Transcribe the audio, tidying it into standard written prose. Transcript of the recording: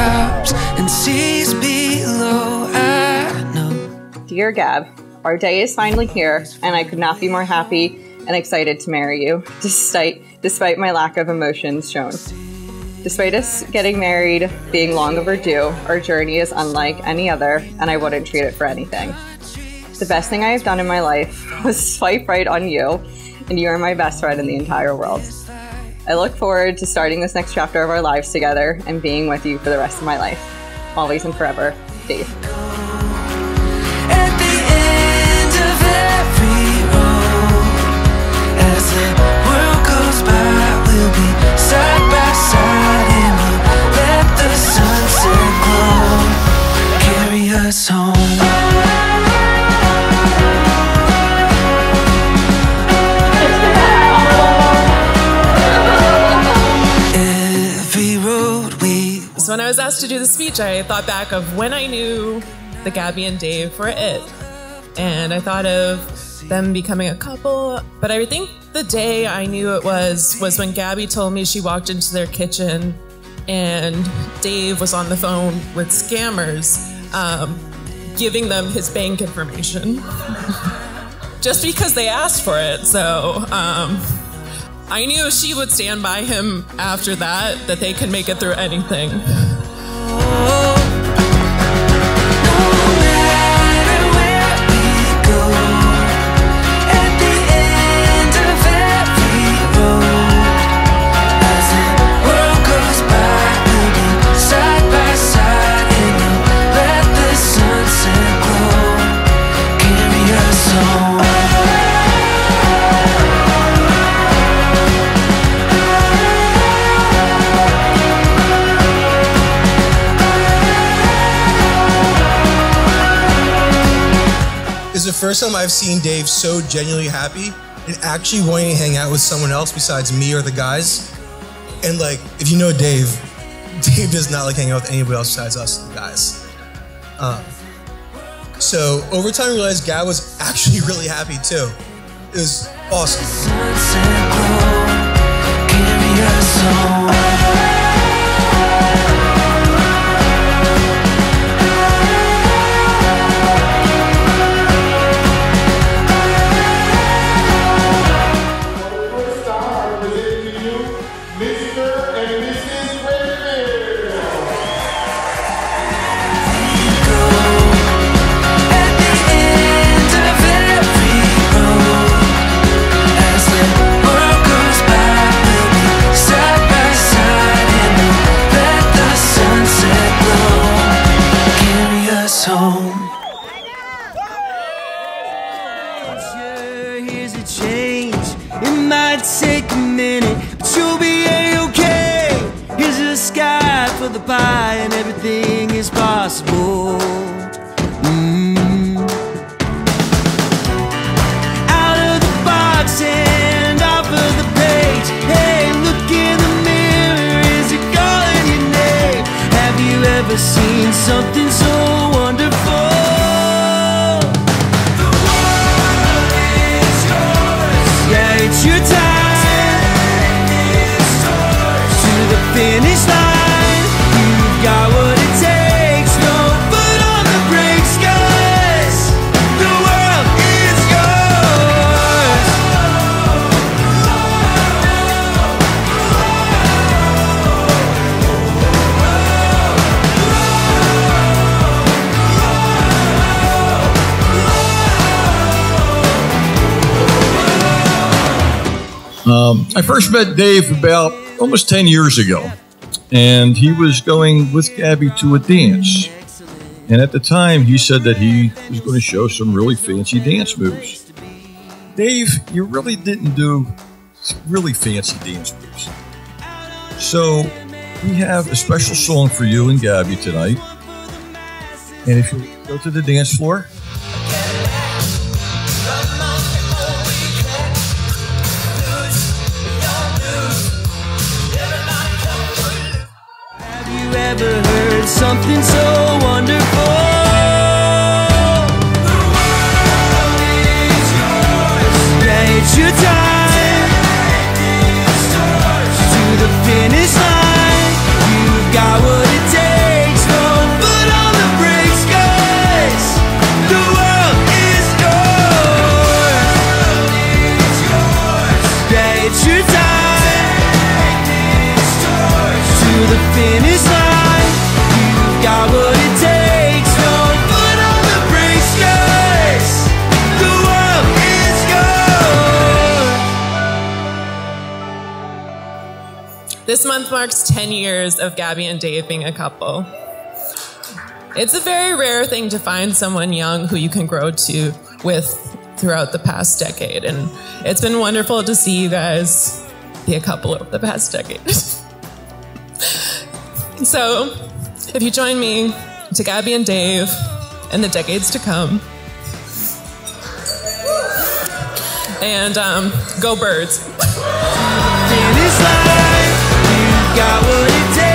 tops and seas below. I know. Dear Gab, our day is finally here, and I could not be more happy and excited to marry you, despite my lack of emotions shown. Despite us getting married being long overdue, our journey is unlike any other, and I wouldn't trade it for anything. The best thing I have done in my life was swipe right on you, and you are my best friend in the entire world. I look forward to starting this next chapter of our lives together and being with you for the rest of my life. Always and forever, Dave. At the end of every road, as the world goes by, we'll be side by side, and we'll let the sunset glow carry us home. So when I was asked to do the speech, I thought back of when I knew that Gabby and Dave were it. And I thought of them becoming a couple. But I think the day I knew it was when Gabby told me she walked into their kitchen and Dave was on the phone with scammers, giving them his bank information. Just because they asked for it. So I knew if she would stand by him after that they could make it through anything. This is the first time I've seen Dave so genuinely happy and actually wanting to hang out with someone else besides me or the guys. And like, if you know Dave does not like hanging out with anybody else besides us, the guys. So over time, I realized Gab was actually really happy too. It was awesome. Take a minute, but you'll be A-okay. Here's a sky for the pie, and everything is possible. Out of the box and off of the page. Hey, look in the mirror, is it calling your name? Have you ever seen something so wonderful? The world is yours. Yeah, it's your time. Finish line, you've got what it takes. No foot on the brakes, 'cause the world is yours. I first met Dave about almost 10 years ago, and he was going with Gabby to a dance. And at the time, he said that he was going to show some really fancy dance moves. Dave, you really didn't do really fancy dance moves. So we have a special song for you and Gabby tonight. And if you go to the dance floor. Ever heard something so wonderful? The world is yours. Yeah, it's your time. To the finish line, you've got what it takes. This month marks 10 years of Gabby and Dave being a couple. It's a very rare thing to find someone young who you can grow with throughout the past decade. And it's been wonderful to see you guys be a couple over the past decade. So, if you join me to Gabby and Dave in the decades to come, and go Birds. In this life, you got what it takes.